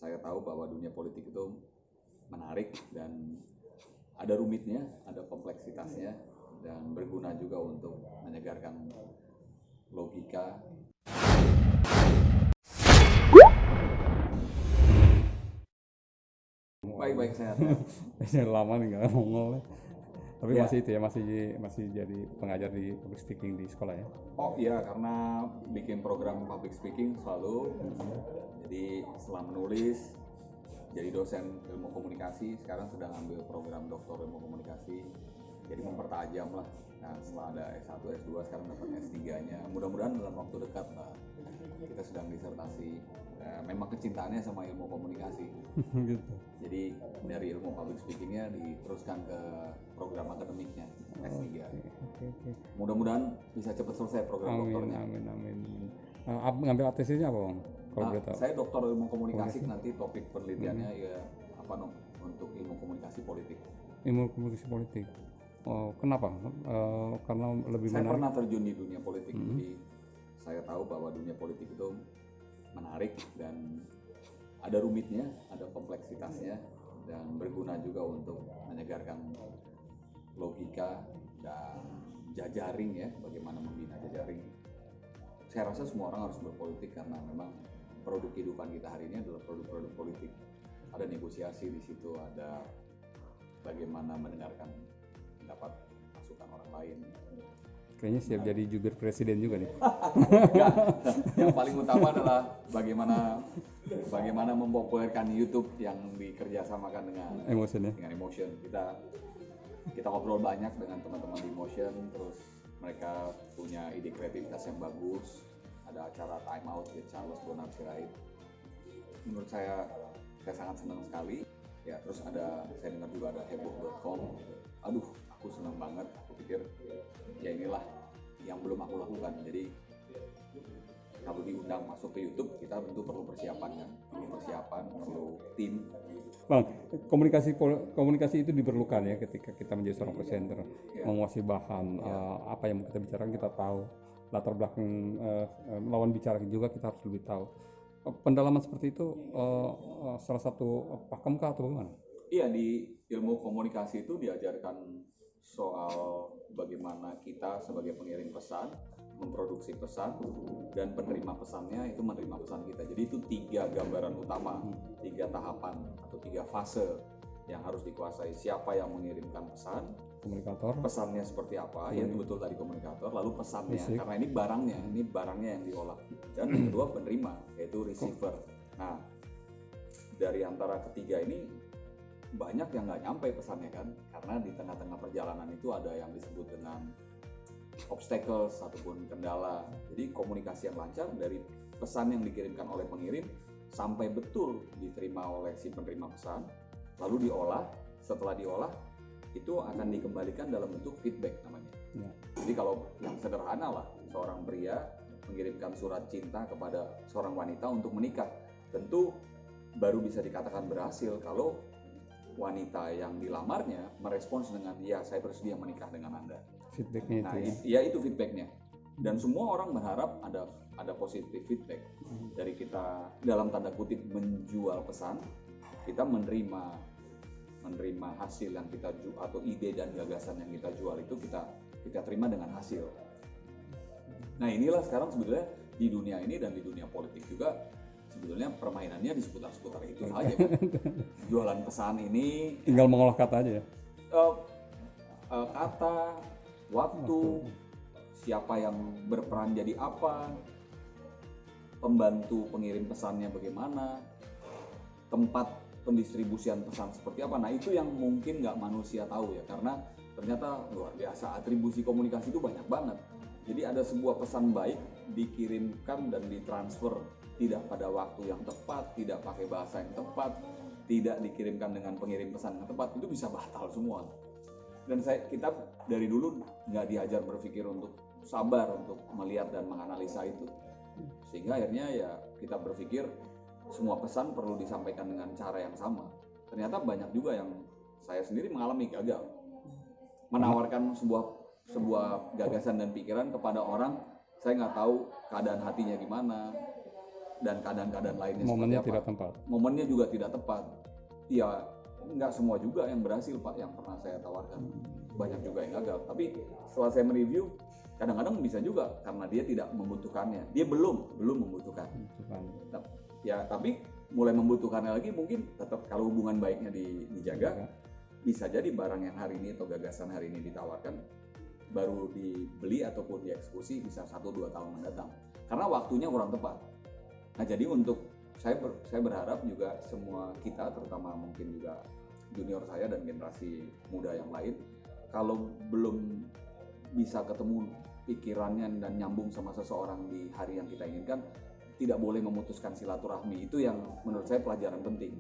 saya tahu bahwa dunia politik itu menarik dan ada rumitnya, ada kompleksitasnya, dan berguna juga untuk menyegarkan logika. Baik-baik, sehat. Lama nih nggak ngomong. Tapi Ya. masih itu ya, masih jadi pengajar di public speaking di sekolah ya. Oh iya, karena bikin program public speaking selalu. Jadi setelah menulis, jadi dosen ilmu komunikasi, sekarang sedang ambil program doktor ilmu komunikasi. Jadi mempertajam lah. Nah, setelah ada S1, S2, sekarang dapat S3-nya. Mudah-mudahan dalam waktu dekat lah. Kita sedang disertasi. Memang kecintaannya sama ilmu komunikasi. Gitu. Jadi dari ilmu public speakingnya diteruskan ke program akademiknya S3. Oke. Mudah-mudahan bisa cepat selesai program doktornya. Amin. Ngambil ATC-nya apa, Bang? Kalau boleh tahu. Saya doktor ilmu komunikasi, nanti topik penelitiannya ya apa untuk ilmu komunikasi politik. Ilmu komunikasi politik. Oh, kenapa? Karena lebih Saya menarik. pernah terjun di dunia politik, jadi saya tahu bahwa dunia politik itu menarik dan ada rumitnya, ada kompleksitasnya, dan berguna juga untuk menyegarkan logika dan jejaring ya, bagaimana membina jejaring. Saya rasa semua orang harus berpolitik karena memang produk kehidupan kita hari ini adalah produk-produk politik. Ada negosiasi di situ, ada bagaimana mendengarkan pendapat masukan orang lain. Kayaknya siap jadi jubir presiden juga nih. Enggak. Yang paling utama adalah bagaimana mempopulerkan YouTube yang dikerjasamakan dengan Emotion ya. dengan Emotion. Kita ngobrol banyak dengan teman-teman di Emotion, terus mereka punya ide kreativitas yang bagus. Ada acara Time Out with Charles Bonar Sirait. Menurut saya sangat senang sekali. Ya, terus saya dengar juga ada heboh.com. Aduh, aku senang banget. Aku pikir ya inilah yang belum aku lakukan. Jadi kalau diundang masuk ke YouTube, kita tentu perlu persiapan kan, perlu tim. Bang, komunikasi itu diperlukan ya ketika kita menjadi seorang presenter, menguasai bahan, apa yang kita bicarakan kita tahu, latar belakang lawan bicara juga kita harus lebih tahu. Pendalaman seperti itu salah satu pakemkah atau bagaimana? Iya, di ilmu komunikasi itu diajarkan soal bagaimana kita sebagai pengirim pesan memproduksi pesan dan penerima pesannya itu menerima pesan kita. Jadi itu 3 gambaran utama, 3 tahapan atau 3 fase yang harus dikuasai. Siapa yang mengirimkan pesan, komunikator, pesannya seperti apa, yang betul tadi komunikator, lalu pesannya, karena ini barangnya yang diolah, dan yang kedua penerima yaitu receiver. Nah, dari antara ketiga ini banyak yang nggak nyampe pesannya kan, karena di tengah-tengah perjalanan itu ada yang disebut dengan obstacles ataupun kendala. Jadi komunikasi yang lancar dari pesan yang dikirimkan oleh pengirim sampai betul diterima oleh si penerima pesan, lalu diolah. Setelah diolah itu akan dikembalikan dalam bentuk feedback namanya. Jadi kalau yang sederhana lah, seorang pria mengirimkan surat cinta kepada seorang wanita untuk menikah, tentu baru bisa dikatakan berhasil kalau wanita yang dilamarnya merespons dengan ya, saya bersedia menikah dengan Anda. Feedbacknya nah, itu itu feedbacknya, dan semua orang berharap ada positif feedback dari kita, dalam tanda kutip menjual pesan. Kita menerima hasil yang kita jual atau ide dan gagasan yang kita jual itu kita terima dengan hasil. Nah, inilah sekarang sebetulnya di dunia ini dan di dunia politik juga sebetulnya permainannya di seputar itu aja kan. Jualan pesan ini tinggal mengolah kata aja ya. Kata, waktu, siapa yang berperan jadi apa, pembantu pengirim pesannya bagaimana, tempat pendistribusian pesan seperti apa. Nah, itu yang mungkin nggak manusia tahu ya, karena ternyata luar biasa atribusi komunikasi itu banyak banget. Jadi ada sebuah pesan baik dikirimkan dan ditransfer tidak pada waktu yang tepat, tidak pakai bahasa yang tepat, tidak dikirimkan dengan pengirim pesan yang tepat, itu bisa batal semua. Dan kita dari dulu nggak diajar berpikir untuk sabar untuk melihat dan menganalisa itu, sehingga akhirnya ya kita berpikir semua pesan perlu disampaikan dengan cara yang sama. Ternyata banyak juga yang saya sendiri mengalami gagal menawarkan sebuah gagasan dan pikiran kepada orang, saya nggak tahu keadaan hatinya gimana, dan keadaan-keadaan lainnya momennya seperti tidak apa. tepat. Momennya juga tidak tepat. Ya nggak semua juga yang berhasil Pak, yang pernah saya tawarkan. Banyak juga yang gagal. Tapi setelah saya mereview, kadang-kadang bisa juga karena dia tidak membutuhkannya. Dia belum membutuhkan. Nah, ya tapi mulai membutuhkannya lagi mungkin tetap kalau hubungan baiknya dijaga, bisa jadi barang yang hari ini atau gagasan hari ini ditawarkan baru dibeli ataupun dieksekusi bisa 1-2 tahun mendatang. Karena waktunya kurang tepat. Nah jadi untuk saya berharap juga semua kita, terutama mungkin juga junior saya dan generasi muda yang lain, kalau belum bisa ketemu pikirannya dan nyambung sama seseorang di hari yang kita inginkan, tidak boleh memutuskan silaturahmi. Itu yang menurut saya pelajaran penting.